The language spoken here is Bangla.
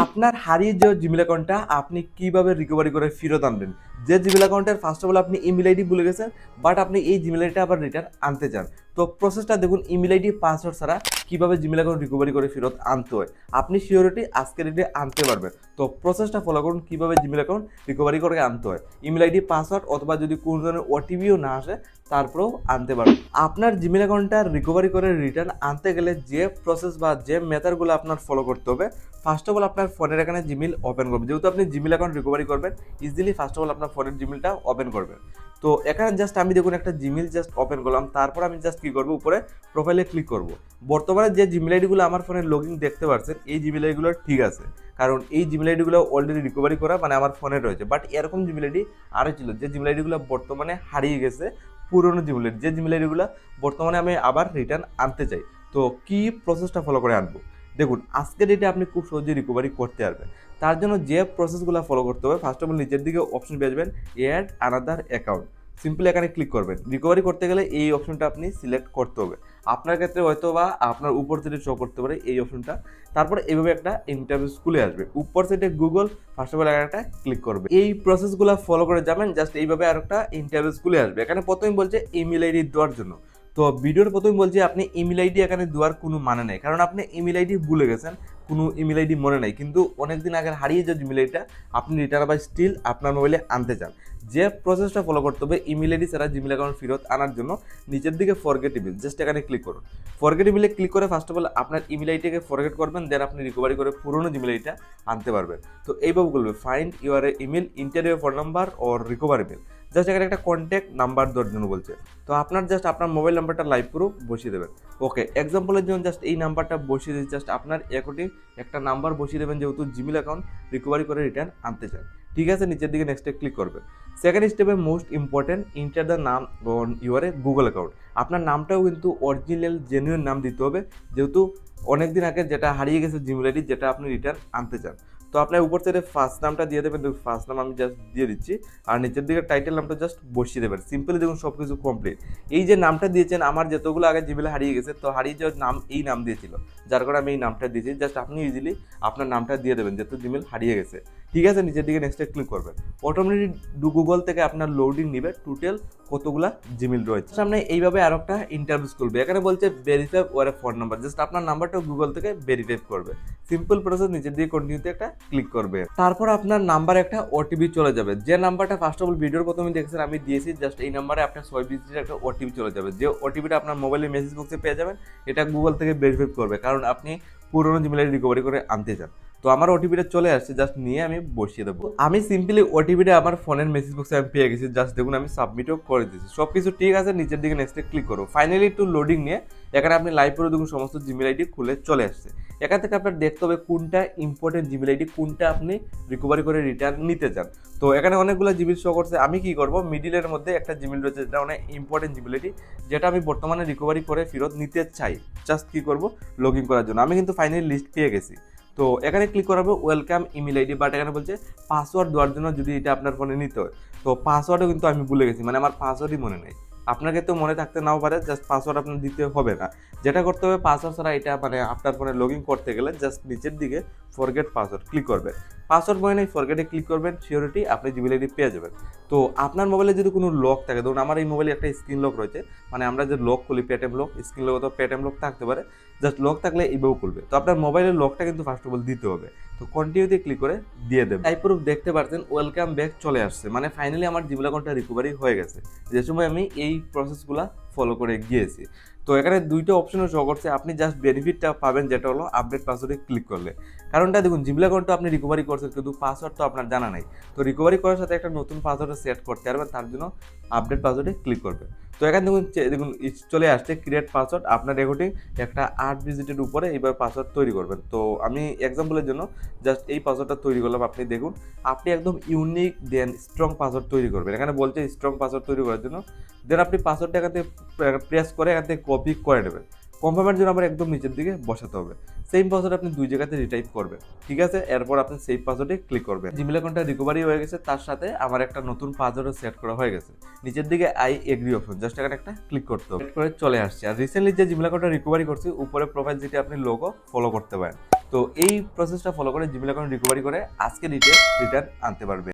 আপনার হারিয়ে যাওয়া জিমেল অ্যাকাউন্টটা আপনি কিভাবে রিকভারি করে ফেরত আনবেন? যে জিমেল অ্যাকাউন্টের ফার্স্ট অফ অল আপনি ইমেল আইডি ভুলে গেছেন, বাট আপনি এই জিমেল আইডিটা আবার রিটার্ন আনতে চান। তো প্রসেসটা দেখুন, ইমেল আইডি পাসওয়ার্ড ছাড়া কিভাবে জিমেল অ্যাকাউন্ট রিকভারি করে ফেরত আনতে হয়। আপনি সিওরিটি আজকের ডেটে আনতে পারবেন। তো প্রসেসটা ফলো করুন কিভাবে জিমেল অ্যাকাউন্ট রিকভারি করে আনতে হয়। ইমেল আইডি পাসওয়ার্ড অথবা যদি কোনো ধরনের ওটিপিও না আসে তারপরেও আনতে পারবেন। আপনার জিমেল অ্যাকাউন্টটা রিকভারি করে রিটার্ন আনতে গেলে যে প্রসেস বা যে মেথডগুলো আপনার ফলো করতে হবে, ফার্স্ট অফ অল আপনার ফোনের এখানে জিমেল ওপেন করবেন। যেহেতু আপনি জিমেল অ্যাকাউন্ট রিকভারি করবেন, ইজিলি ফার্স্ট অফ অল আপনার ফোনের জিমেলটা ওপেন করবেন। তো এখানে জাস্ট আমি দেখুন একটা জিমেল জাস্ট ওপেন করলাম, তারপর আমি জাস্ট কী করবো, উপরে প্রোফাইলে ক্লিক করব। বর্তমানে যে জিমেল আইডিগুলো আমার ফোনের লগইন দেখতে পাচ্ছেন, এই জিমেল আইডিগুলো ঠিক আছে, কারণ এই জিমেল আইডিগুলো অলরেডি রিকভারি করা মানে আমার ফোনে রয়েছে। বাট এরকম জিমেল আইডি আরও ছিল, যে জিমেল আইডিগুলো বর্তমানে হারিয়ে গেছে, পুরনো জিমেল আইডি, যে জিমেল আইডিগুলো বর্তমানে আমি আবার রিটার্ন আনতে চাই। তো কি প্রসেসটা ফলো করে আনবো দেখুন, আজকের ডেটে আপনি খুব সহজে রিকভারি করতে পারবেন। তার জন্য যে প্রসেসগুলো ফলো করতে হবে, ফার্স্ট অফ অল নিচের দিকে অপশন পেয়ে যাবেন অ্যাড আনাদার অ্যাকাউন্ট। সিম্পলি এখানে ক্লিক করবেন। রিকভারি করতে গেলে এই অপশনটা আপনি সিলেক্ট করতে হবে। আপনার ক্ষেত্রে হয়তো বা আপনার উপর থেকে শো করতে পারে এই অপশনটা। তারপরে এইভাবে একটা ইন্টারভিউ খুলে আসবে, উপর সাইডে গুগল, ফার্স্ট অফ অল একটা ক্লিক করবে। এই প্রসেসগুলো ফলো করে যাবেন, জাস্ট এইভাবে আর একটা ইন্টারভিউ খুলে আসবে। এখানে প্রথমেই বলছে ইমেল আইডি দেওয়ার জন্য। তো ভিডিওর প্রথমে বলছি আপনি ইমেল আইডি এখানে দেওয়ার কোনো মানে নেই, কারণ আপনি ইমেল আইডি ভুলে গেছেন, কোনো ইমেল আইডি মনে নেই, কিন্তু অনেকদিন আগে হারিয়ে যাওয়া ইমেল আইডিটা আপনি রিটার্ন আবার স্টিল আপনার মোবাইলে আনতে চান। যে প্রসেসটা ফলো করতে হবে ইমেল আইডি ছাড়া জিমেল অ্যাকাউন্ট ফেরত আনার জন্য, নিচের দিকে ফরগেট ইমেল, জাস্ট এখানে ক্লিক করুন। ফরগেট ইমেলে ক্লিক করে ফার্স্ট অফ অল আপনার ইমেল আইডিকে ফরগেট করবেন, দেন আপনি রিকভারি করে পুরোনো জিমেল আইডিটা আনতে পারবেন। তো এইভাবে বলবে find your email, inter your phone number or recover email. Just এখানে একটা কন্ট্যাক্ট নাম্বার দেওয়ার জন্য বলছে। তো আপনার জাস্ট আপনার মোবাইল নাম্বারটা লাইভ প্রুফ বসিয়ে দেবেন। ওকে, এক্সাম্পলের জন্য জাস্ট এই নাম্বারটা বসিয়ে দিচ্ছি, জাস্ট আপনার অ্যাকাউন্টে একটা নাম্বার বসিয়ে দেবেন, যেহেতু জিমেল অ্যাকাউন্ট রিকভারি করে রিটার্ন আনতে চান। ঠিক আছে, নিচের দিকে নেক্সটে ক্লিক করবেন। সেকেন্ড স্টেপে মোস্ট ইম্পর্টেন্ট, ইন্টার দ্য নাম অন ইউর গুগল অ্যাকাউন্ট। আপনার নামটাও কিন্তু অরিজিনাল জেনুইন নাম দিতে হবে, যেহেতু অনেকদিন আগে যেটা হারিয়ে গেছে জিমেল আইডি, যেটা আপনি রিটার্ন আনতে চান। তো আপনার উপর থেকে ফার্স্ট নামটা দিয়ে দেবেন, ফার্স্ট নাম আমি জাস্ট দিয়ে দিচ্ছি, আর নিচের দিকে টাইটেল নামটা জাস্ট বসিয়ে দেবেন। সিম্পলি দেখুন সব কিছু কমপ্লিট। এই যে নামটা দিয়েছেন, আমার যতগুলো আগে জিমেলে হারিয়ে গেছে, তো হারিয়ে যাওয়ার নাম এই নাম দিয়েছিল, যার কারণে আমি এই নামটা দিয়েছি। জাস্ট আপনি ইজিলি আপনার নামটা দিয়ে দেবেন, যেহেতু জিমেল হারিয়ে গেছে। ঠিক আছে, নিচের দিকে নেক্সটে ক্লিক করবেন। অটোমেটিক গুগল থেকে আপনার লোডিং নিবে টোটাল কতগুলা জিমেল রয়েছে। সামনে এইভাবে আর একটা ইন্টারভিউ করবে, এখানে বলছে ভেরিফাই ওর ফোন নাম্বার, জাস্ট আপনার নাম্বারটা গুগল থেকে ভেরিফাই করবে। সিম্পল প্রসেস, নিচের দিকে কন্টিনিউতে একটা ক্লিক করবে। তারপর আপনার নাম্বারে একটা ওটিপি চলে যাবে, যে নাম্বারটা ফার্স্ট অফ অল ভিডিওর প্রথমে দেখছেন আমি দিয়েছি, জাস্ট এই নাম্বারে আপনার 6 ডিজিটের একটা ওটিপি চলে যাবে। যে ওটিপিটা আপনার মোবাইলের মেসেজ বক্সে পেয়ে যাবেন, এটা গুগল থেকে ভেরিফাই করবে, কারণ আপনি পুরোনো জিমেল আইডি রিকভারি করে আনতে চান। তো আমার ওটিপিটা চলে আসছে, জাস্ট নিয়ে আমি বসিয়ে দেবো। আমি সিম্পলি ওটিপিটা আমার ফোনের মেসেজ বক্সে আমি পেয়ে গেছি, জাস্ট দেখুন আমি সাবমিটও করে দিয়েছি। সব কিছু ঠিক আছে, নিচের দিকে নেক্সটে ক্লিক করো। ফাইনালি একটু লোডিং নিয়ে এখানে আপনি লাইভ করে দেখুন সমস্ত জিমেল আইডি খুলে চলে আসছে। এখান থেকে আপনার দেখতে হবে কোনটা ইম্পর্টেন্ট জিমেল আইডি, কোনটা আপনি রিকভারি করে রিটার্ন নিতে চান। তো এখানে অনেকগুলো জিমেল শো করছে, আমি কি করব, মিডিলের মধ্যে একটা জিমেল রয়েছে যেটা অনেক ইম্পর্টেন্ট জিমেল আইডি, যেটা আমি বর্তমানে রিকভারি করে ফেরত নিতে চাই। জাস্ট কি করব, লগ ইন করার জন্য। আমি কিন্তু ফাইনালি লিস্ট পেয়ে গেছি। তো এখানে ক্লিক করাবো ওয়েলকাম ইমেল আইডি, বাট এখানে বলছে পাসওয়ার্ড দেওয়ার জন্য যদি এটা আপনার ফোনে নিতে হয়। তো পাসওয়ার্ডও কিন্তু আমি ভুলে গেছি, মানে আমার পাসওয়ার্ডই মনে নেই। আপনাকে তো মনে থাকতে নাও পারে, জাস্ট পাসওয়ার্ড আপনার দিতে হবে না। যেটা করতে হবে, পাসওয়ার্ড ছাড়া এটা মানে আপনার ফোনে লগ ইন করতে গেলে জাস্ট নিচের দিকে ফরগেট পাসওয়ার্ড ক্লিক করবেন। পাসওয়ার্ড মনে নেই, ফরগেটে ক্লিক করবেন, সিওরিটি আপনি জিমেল আইডি পেয়ে যাবেন। তো আপনার মোবাইলে যদি কোনো লক থাকে, ধরুন আমার এই মোবাইলে একটা স্ক্রিন লক রয়েছে, মানে আমরা যে লক খুলি পেটিএম লক, স্ক্রিন লক অথবা পেটিএম লক থাকতে পারে, জাস্ট লক থাকলে এইভাবে খুলবে। তো আপনার মোবাইলের লকটা কিন্তু ফার্স্ট অফ অল দিতে হবে। তো কন্টিনিউতে ক্লিক করে দিয়ে দেবেন। টাইপ প্রুফ দেখতে পাচ্ছেন ওয়েলকাম ব্যাক চলে আসছে, মানে ফাইনালি আমার জিমেল অ্যাকাউন্টটা রিকভারি হয়ে গেছে, যে সময় আমি এই প্রসেসগুলো ফলো করে গিয়েছি। তো এখানে দুইটা অপশনও শো করছে, আপনি জাস্ট বেনিফিটটা পাবেন, যেটা হলো আপডেট পাসওয়ার্ডে ক্লিক করলে। কারণটা দেখুন, জিমেল অ্যাকাউন্টটা আপনি রিকভারি করছেন, কিন্তু পাসওয়ার্ড তো আপনার জানা নাই। তো রিকভারি করার সাথে একটা নতুন পাসওয়ার্ড সেট করতে পারবেন, তার জন্য আপডেট পাসওয়ার্ডে ক্লিক করবে। তো এখানে দেখুন চলে আসছে ক্রিয়েট পাসওয়ার্ড। আপনার রেকর্ডিং একটা 8 ডিজিটের উপরে এইভাবে পাসওয়ার্ড তৈরি করবেন। তো আমি এক্সাম্পলের জন্য জাস্ট এই পাসওয়ার্ডটা তৈরি করলাম। আপনি দেখুন, আপনি একদম ইউনিক দেন স্ট্রং পাসওয়ার্ড তৈরি করবেন। এখানে বলছে স্ট্রং পাসওয়ার্ড তৈরি করার জন্য, দেন আপনি পাসওয়ার্ডটা এখান থেকে প্রেস করে এখান থেকে কপি করে নেবেন। কনফার্মের জন্য আবার একদম নিচের দিকে বসাতে হবে। সেম পাসওয়ার্ড আপনি 2 জায়গাতে রিটাইপ করবেন। ঠিক আছে, এরপর আপনি সেই পাসওয়ার্ডে ক্লিক করবেন। জিমেল অ্যাকাউন্টটা রিকভারি হয়ে গেছে, তার সাথে আমার একটা নতুন পাসওয়ার্ডও সেট করা হয়ে গেছে। নিচের দিকে আই এগ্রি অপশন, জাস্ট এখানে একটা ক্লিক করতে হবে, করে চলে আসছে। আর রিসেন্টলি যে জিমেল অ্যাকাউন্টটা রিকভারি করছি, উপরে প্রোফাইল যেটা আপনি লোগো ফলো করতে পারেন। তো এই প্রসেসটা ফলো করে জিমেল অ্যাকাউন্ট রিকভারি করে আজকে রিটার্ন আনতে পারবে।